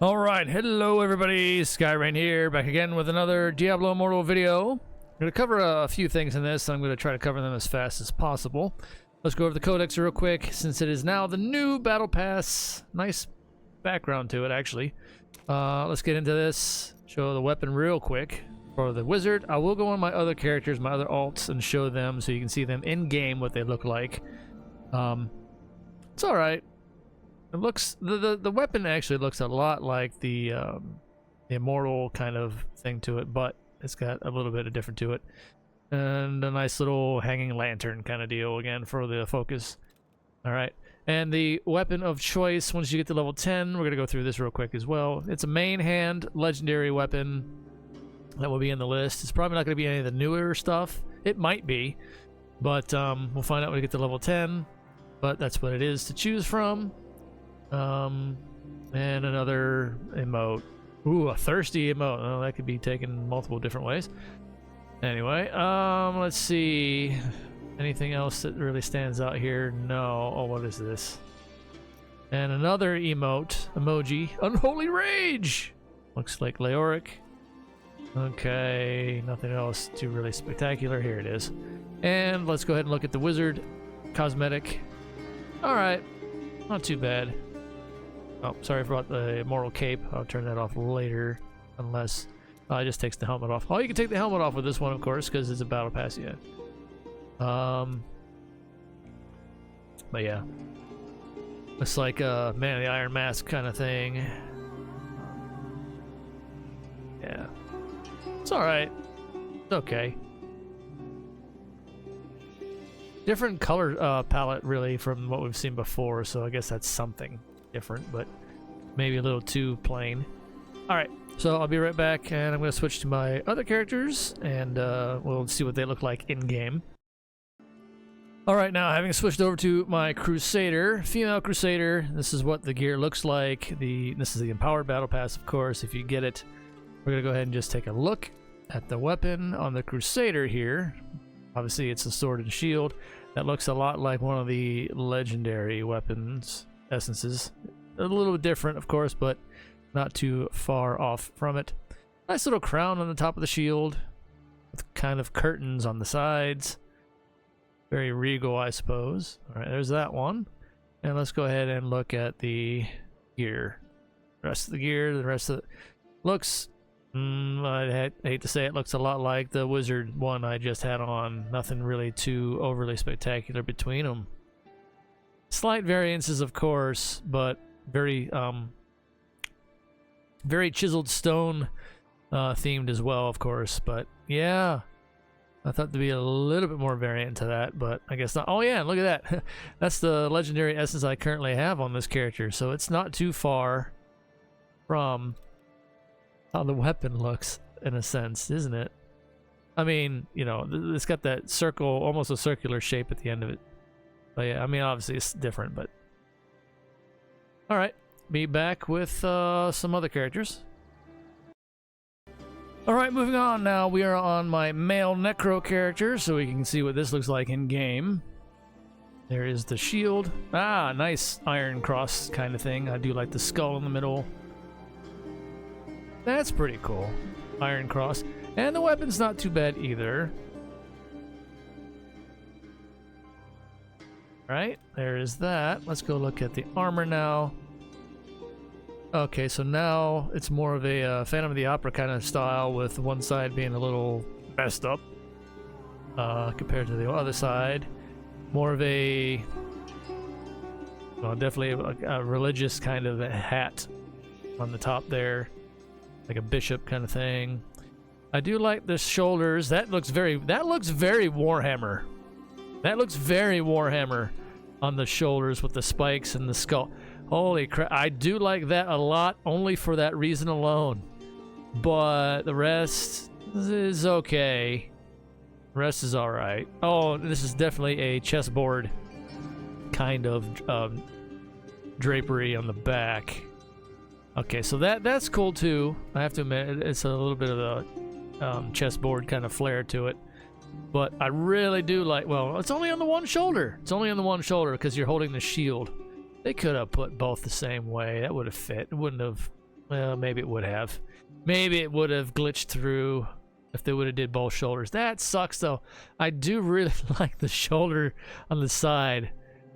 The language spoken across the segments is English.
Alright, hello everybody, Skyrain here, back again with another Diablo Immortal video. I'm going to cover a few things in this, and I'm going to try to cover them as fast as possible. Let's go over the codex real quick, since it is now the new battle pass. Nice background to it, actually. Let's get into this, show the weapon real quick. For the wizard, I will go on my other characters, my other alts, and show them so you can see them in-game, what they look like. It's alright. It looks the weapon actually looks a lot like the Immortal kind of thing to it, but it's got a little bit of different to it, and a nice little hanging lantern kind of deal again for the focus. All right, and the weapon of choice once you get to level 10, we're gonna go through this real quick as well. It's a main hand legendary weapon that will be in the list. It's probably not going to be any of the newer stuff. It might be, but we'll find out when we get to level 10. But that's what it is to choose from. And another emote. Ooh, a thirsty emote. Oh, that could be taken multiple different ways. Anyway, let's see. Anything else that really stands out here? No. Oh, what is this? And another emoji. Unholy Rage! Looks like Leoric. Okay, nothing else too really spectacular. Here it is. And let's go ahead and look at the wizard cosmetic. Alright, not too bad. Oh, sorry about the immortal cape. I'll turn that off later, unless it just takes the helmet off. Oh, you can take the helmet off with this one, of course, because it's a battle pass yet. But yeah, looks like Man of the Iron Mask kind of thing. Yeah, it's all right. It's okay. Different color palette, really, from what we've seen before, so I guess that's something different, but maybe a little too plain. Alright, so I'll be right back, and I'm going to switch to my other characters, and we'll see what they look like in-game. Alright, now having switched over to my Crusader, female Crusader, this is what the gear looks like. This is the Empowered Battle Pass, of course. If you get it, we're going to go ahead and just take a look at the weapon on the Crusader here. Obviously, it's a sword and shield. That looks a lot like one of the legendary weapons essences. A little different, of course, but not too far off from it. Nice little crown on the top of the shield with kind of curtains on the sides. Very regal, I suppose. All right, there's that one. And let's go ahead and look at the gear. The rest of the gear, the rest of it looks... I hate to say it, looks a lot like the wizard one I just had on. Nothing really too overly spectacular between them. Slight variances, of course, but very chiseled stone themed as well, of course. But yeah, I thought there'd be a little bit more variant to that, but I guess not. Oh yeah, look at that. That's the legendary essence I currently have on this character, so it's not too far from how the weapon looks, in a sense, isn't it? I mean, you know, it's got that circle, almost a circular shape at the end of it. But yeah, I mean, obviously it's different, but... Alright, be back with some other characters. Alright, moving on now. We are on my male Necro character, so we can see what this looks like in-game. There is the shield. Ah, nice iron cross kind of thing. I do like the skull in the middle. That's pretty cool. Iron cross. And the weapon's not too bad either. Right, there is that. Let's go look at the armor now. Okay, so now it's more of a Phantom of the Opera kind of style, with one side being a little messed up compared to the other side. More of a, well, definitely a religious kind of a hat on the top there. Like a bishop kind of thing. I do like the shoulders. That looks very Warhammer. That looks very Warhammer on the shoulders with the spikes and the skull. Holy crap. I do like that a lot, only for that reason alone. But the rest is okay. The rest is alright. Oh, this is definitely a chessboard kind of drapery on the back. Okay, so that's cool too. I have to admit, it's a little bit of a chessboard kind of flair to it. But I really do like, well, it's only on the one shoulder. It's only on the one shoulder because you're holding the shield. They could have put both the same way. That would have fit. It wouldn't have Well, maybe it would have. Maybe it would have glitched through if they would have did both shoulders. That sucks, though. I do really like the shoulder on the side.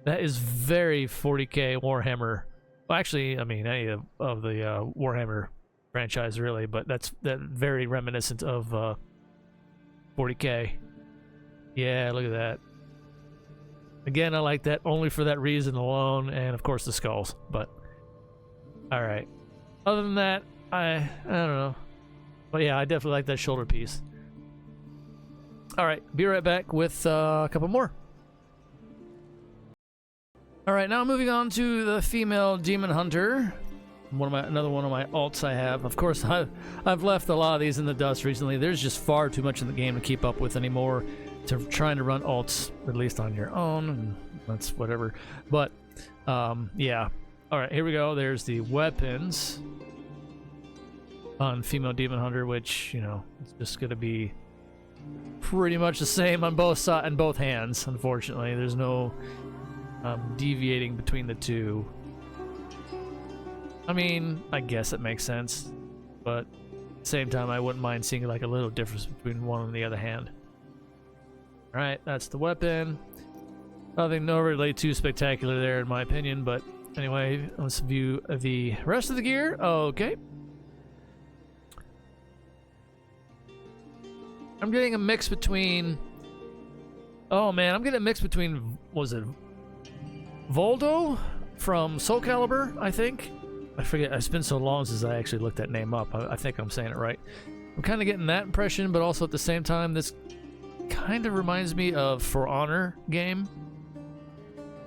That is very 40k Warhammer. Well, actually, I mean, any of the Warhammer franchise, really, but that very reminiscent of 40k. Yeah, look at that. Again, I like that only for that reason alone, and of course the skulls. But all right. Other than that, I don't know. But yeah, I definitely like that shoulder piece. All right, be right back with a couple more. All right, now moving on to the female demon hunter. Another one of my alts I have. Of course, I've left a lot of these in the dust recently. There's just far too much in the game to keep up with anymore. To trying to run alts at least on your own, and that's whatever. But yeah. All right, here we go. There's the weapons on female demon hunter, which, you know, it's just gonna be pretty much the same on both sides and both hands. Unfortunately, there's no deviating between the two. I mean, I guess it makes sense, but at the same time, I wouldn't mind seeing like a little difference between one and the other hand. All right, that's the weapon. Nothing really too spectacular there, in my opinion, but anyway, let's view the rest of the gear. Okay. I'm getting a mix between... Oh man, I'm getting a mix between, was it Voldo from Soul Calibur, I think? I forget, it's been so long since I actually looked that name up. I think I'm saying it right. I'm kind of getting that impression, but also at the same time, this kind of reminds me of For Honor game.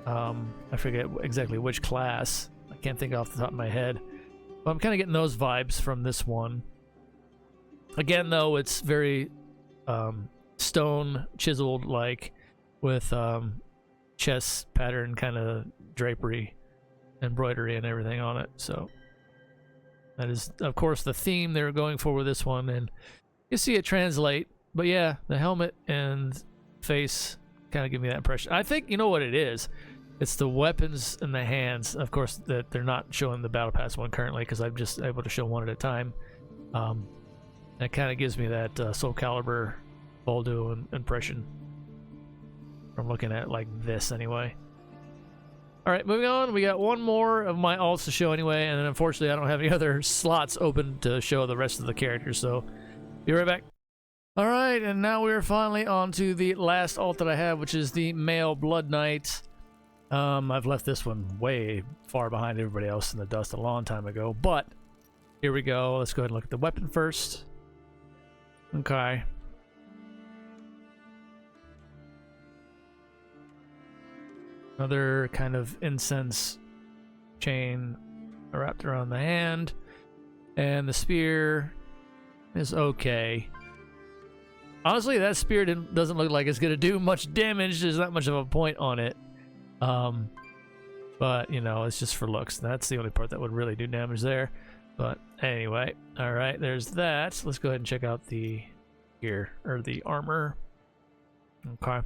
I forget exactly which class. I can't think off the top of my head. But I'm kind of getting those vibes from this one. Again, though, it's very stone chiseled, like with chest pattern kind of drapery, embroidery, and everything on it. So that is, of course, the theme they were going for with this one, and you see it translate. But yeah, the helmet and face kind of give me that impression. I think, you know what it is? It's the weapons in the hands. Of course, that they're not showing the Battle Pass one currently because I'm just able to show one at a time. That kind of gives me that Soul Calibur Voldo impression from looking at it like this anyway. All right, moving on. We got one more of my alts to show anyway, and then unfortunately I don't have any other slots open to show the rest of the characters, so be right back. All right, and now we're finally on to the last alt that I have, which is the Male Blood Knight. I've left this one way far behind everybody else in the dust a long time ago, but here we go. Let's go ahead and look at the weapon first. Okay. Another kind of incense chain wrapped around the hand, and the spear is okay. Honestly, that spear doesn't look like it's gonna do much damage. There's not much of a point on it. But you know, it's just for looks. That's the only part that would really do damage there. But anyway, all right, there's that. Let's go ahead and check out the gear or the armor. Okay.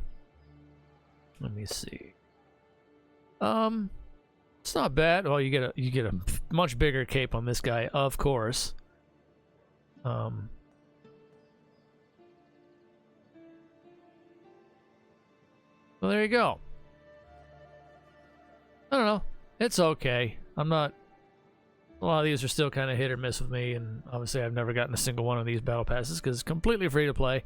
Let me see. It's not bad. Well, you get a much bigger cape on this guy, of course. Well, there you go. I don't know. It's okay. I'm not... A lot of these are still kind of hit or miss with me, and obviously I've never gotten a single one of these battle passes because it's completely free to play.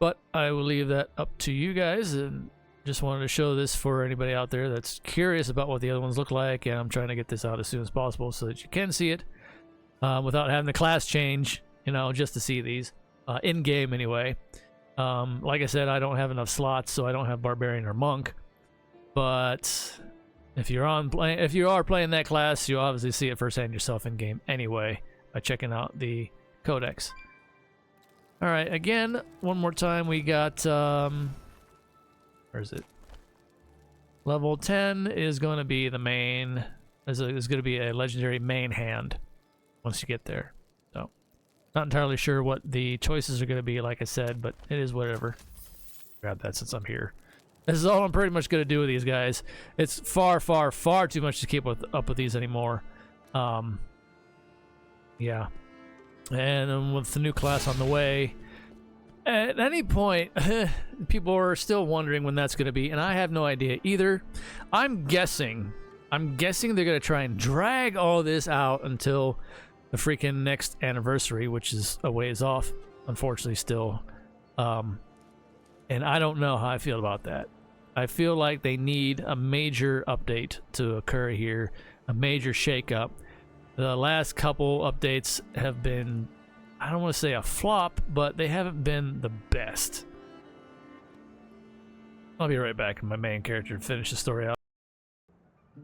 But I will leave that up to you guys, and just wanted to show this for anybody out there that's curious about what the other ones look like, and I'm trying to get this out as soon as possible so that you can see it without having the class change, you know, just to see these in-game anyway. Like I said, I don't have enough slots, so I don't have Barbarian or Monk. But if you are playing that class, you'll obviously see it firsthand yourself in-game anyway by checking out the codex. All right, again, one more time, we got where is it? Level 10 is going to be the main. Is going to be a legendary main hand once you get there. So, not entirely sure what the choices are going to be, like I said, but it is whatever. Grab that since I'm here. This is all I'm pretty much going to do with these guys. It's far, far, far too much to keep up with these anymore. Yeah. And then with the new class on the way, at any point, people are still wondering when that's going to be, and I have no idea either. I'm guessing they're going to try and drag all this out until the freaking next anniversary, which is a ways off, unfortunately, still. And I don't know how I feel about that. I feel like they need a major update to occur here, a major shakeup. The last couple updates have been, I don't want to say a flop, but they haven't been the best. I'll be right back in my main character to finish the story out.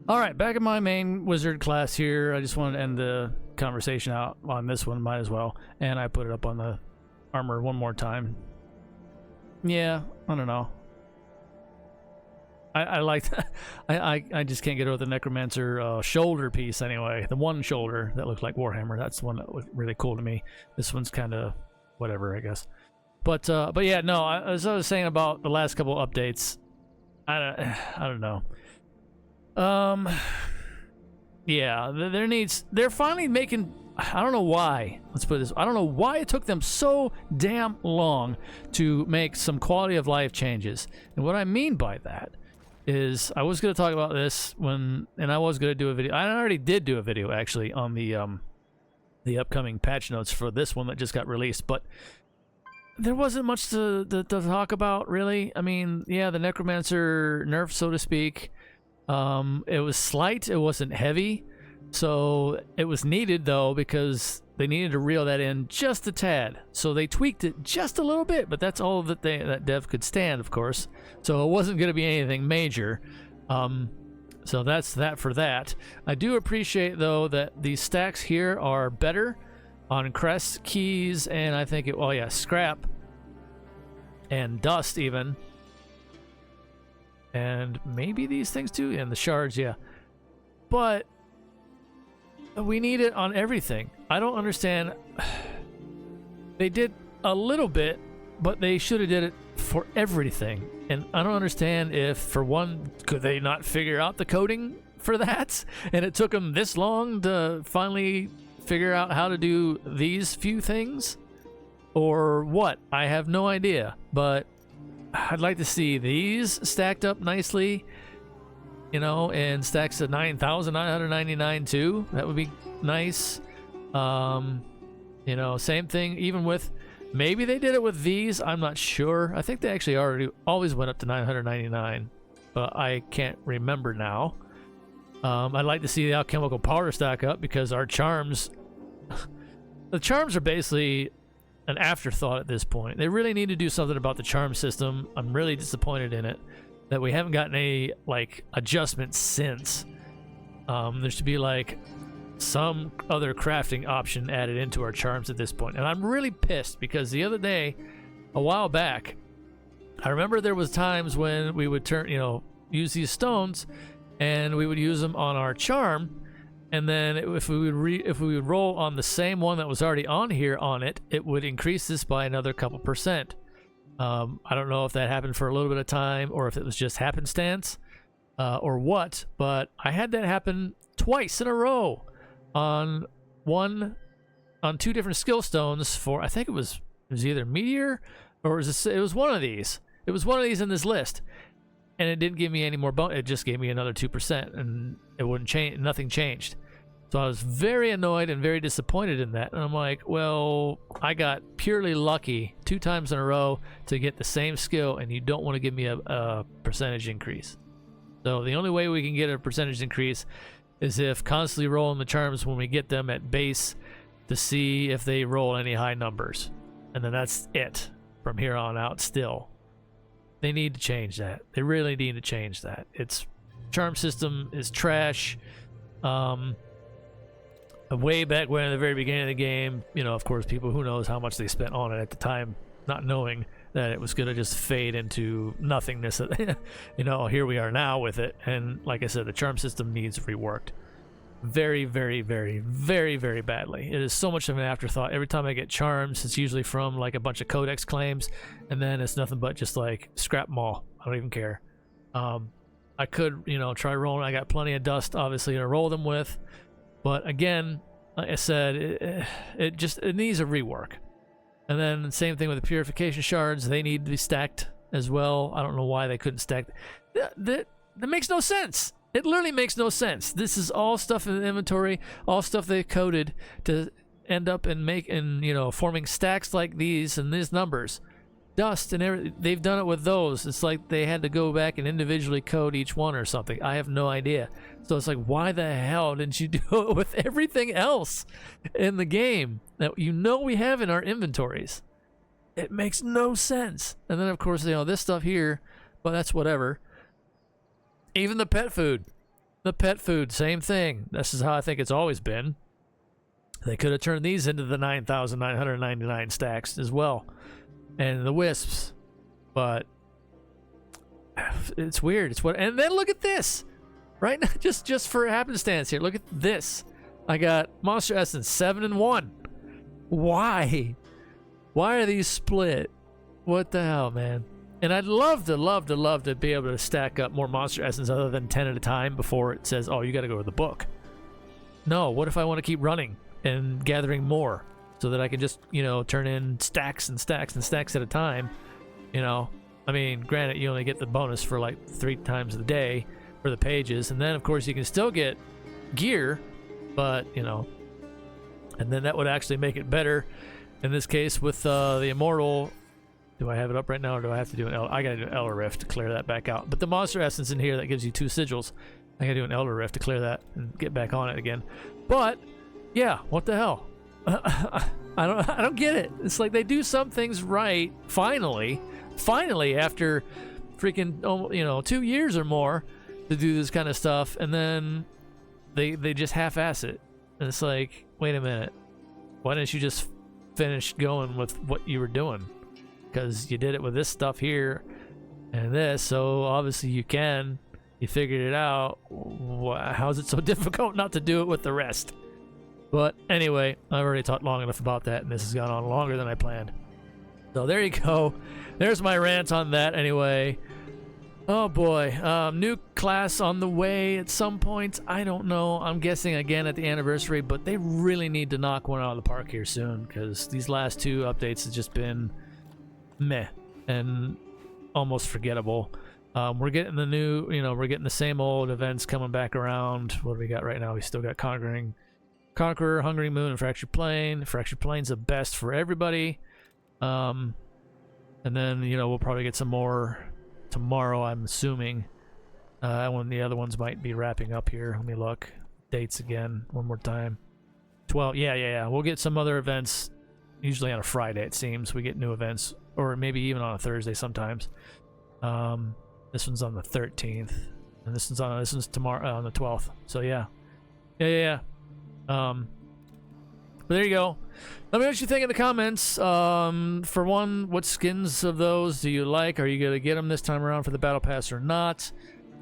Alright, back in my main wizard class here. I just wanted to end the conversation out on this one, might as well. And I put it up on the armor one more time. Yeah, I don't know. I like that. I just can't get over the Necromancer shoulder piece anyway. The one shoulder that looked like Warhammer. That's the one that was really cool to me. This one's kind of whatever, I guess. But yeah, no. As I was saying about the last couple updates, I don't know. Yeah, they're finally making. I don't know why. Let's put it this. I don't know why it took them so damn long to make some quality of life changes. And what I mean by that is, I was going to talk about this and I was going to do a video. I already did do a video actually on the upcoming patch notes for this one that just got released, but there wasn't much to talk about really. I mean, yeah, the Necromancer nerf, so to speak. It was slight. It wasn't heavy. So it was needed though, because they needed to reel that in just a tad. So they tweaked it just a little bit, but that's all that that dev could stand, of course. So it wasn't going to be anything major. So that's that for that. I do appreciate though that these stacks here are better on crest, keys, and I think oh yeah, scrap and dust even. And maybe these things too, and the shards, yeah. But we need it on everything. I don't understand. They did a little bit, but they should have did it for everything. And I don't understand if, for one, could they not figure out the coding for that? And it took them this long to finally figure out how to do these few things? Or what? I have no idea. But I'd like to see these stacked up nicely, you know, and stacks of 9,999 too. That would be nice. You know, same thing even with, maybe they did it with these, I'm not sure. I think they actually always went up to 999, but I can't remember now. I'd like to see the alchemical power stack up, because our charms, the charms are basically an afterthought at this point. They really need to do something about the charm system. I'm really disappointed in it that we haven't gotten any like adjustments since. There should be like some other crafting option added into our charms at this point. And I'm really pissed because the other day, a while back, I remember there was times when we would use these stones and we would use them on our charm. And then if we would roll on the same one that was already on here on it, it would increase this by another couple percent. I don't know if that happened for a little bit of time or if it was just happenstance or what, but I had that happen twice in a row on two different skill stones for, I think it was either Meteor or it was one of these. It was one of these in this list. And it didn't give me any more bonus. It just gave me another 2%, and it wouldn't change. Nothing changed. So I was very annoyed and very disappointed in that. And I'm like, well, I got purely lucky 2 times in a row to get the same skill, and you don't want to give me a percentage increase. So the only way we can get a percentage increase is if constantly rolling the charms when we get them at base to see if they roll any high numbers. And then that's it from here on out still. They need to change that. They really need to change that. Its charm system is trash. Way back when, at the very beginning of the game, you know, of course, people, who knows how much they spent on it at the time, not knowing that it was going to just fade into nothingness. You know, here we are now with it. And like I said, the charm system needs reworked. Very, very, very, very, very badly. It is so much of an afterthought. Every time I get charms, it's usually from like a bunch of codex claims, and then it's nothing but just like scrap them all. I don't even care. I could, you know, try rolling. I got plenty of dust, obviously, to roll them with, but again, like I said, it needs a rework. And then same thing with the purification shards. They need to be stacked as well. I don't know why they couldn't stack. That makes no sense. It literally makes no sense. This is all stuff in the inventory, all stuff they coded to end up and forming stacks like these and these numbers. Dust and everything. They've done it with those. It's like they had to go back and individually code each one or something. I have no idea. So it's like, why the hell didn't you do it with everything else in the game that we have in our inventories? It makes no sense. And then of course, this stuff here, but that's whatever. Even the pet food. The pet food, same thing. This is how I think it's always been. They could have turned these into the 9,999 stacks as well. And the wisps, but it's weird. And then look at this, right? just for happenstance here. Look at this. I got Monster Essence 7 and 1. Why are these split? What the hell, man? And I'd love to be able to stack up more Monster Essence other than 10 at a time before it says, oh, you got to go to the book. No, what if I want to keep running and gathering more? So that I can just, turn in stacks and stacks and stacks at a time. I mean, granted, you only get the bonus for like 3 times a day for the pages. And then, of course, you can still get gear, but, and then that would actually make it better. In this case, with the Immortal, do I have it up right now or do I have to do an I gotta do an Elder Rift to clear that back out. But the Monster Essence in here that gives you 2 sigils, I gotta do an Elder Rift to clear that and get back on it again. But, yeah, what the hell? I don't get it. It's like they do some things right finally after freaking 2 years or more to do this kind of stuff, and then they just half-ass it. And it's like, wait a minute, why didn't you just finish going with what you were doing? Because you did it with this stuff here and this, so obviously you figured it out. How is it so difficult not to do it with the rest? But anyway, I've already talked long enough about that, and this has gone on longer than I planned. So there you go. There's my rant on that anyway. Oh boy. New class on the way at some point. I don't know. I'm guessing again at the anniversary, but they really need to knock one out of the park here soon, because these last 2 updates have just been meh and almost forgettable. We're getting the new, we're getting the same old events coming back around. What do we got right now? We still got Conqueror, Hungry Moon, and Fractured Plane. Fractured Plane's the best for everybody. And then, we'll probably get some more tomorrow, I'm assuming. When the other ones might be wrapping up here. Let me look. Dates again, one more time. 12, yeah. We'll get some other events, usually on a Friday, it seems. We get new events, or maybe even on a Thursday sometimes. This one's on the 13th, and this one's tomorrow, on the 12th. So, yeah. But there you go. Let me know what you think in the comments. For one, what skins of those do you like? Are you going to get them this time around for the Battle Pass or not?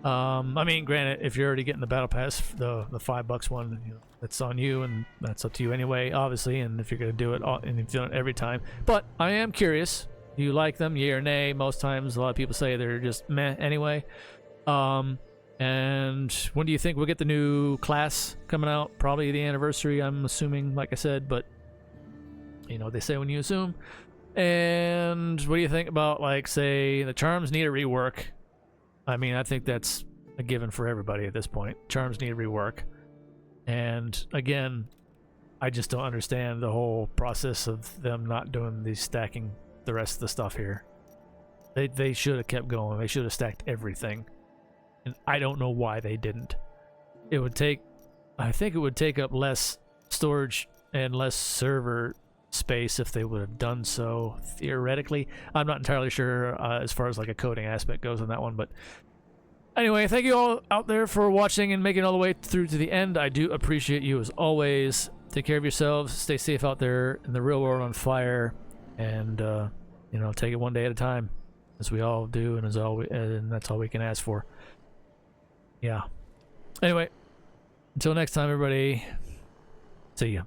I mean, granted, if you're already getting the Battle Pass, the $5 one, that's on you, and that's up to you anyway, obviously, and if you're going to do it, and if you're doing it every time. But I am curious. Do you like them? Yay or nay? Most times, a lot of people say they're just meh anyway. And when do you think we'll get the new class coming out? Probably the anniversary, I'm assuming, like I said, but they say when you assume. And what do you think about, like, say, the charms need a rework? I mean, I think that's a given for everybody at this point. Charms need a rework. And again, I just don't understand the whole process of them not doing the stacking the rest of the stuff here. They should have kept going. They should have stacked everything. And I don't know why they didn't. I think it would take up less storage and less server space if they would have done so, theoretically. I'm not entirely sure as far as like a coding aspect goes on that one, but anyway, thank you all out there for watching and making it all the way through to the end. I do appreciate you as always. Take care of yourselves. Stay safe out there in the real world on fire, and take it one day at a time, as we all do, and that's all we can ask for. Yeah. Anyway, until next time, everybody. See ya.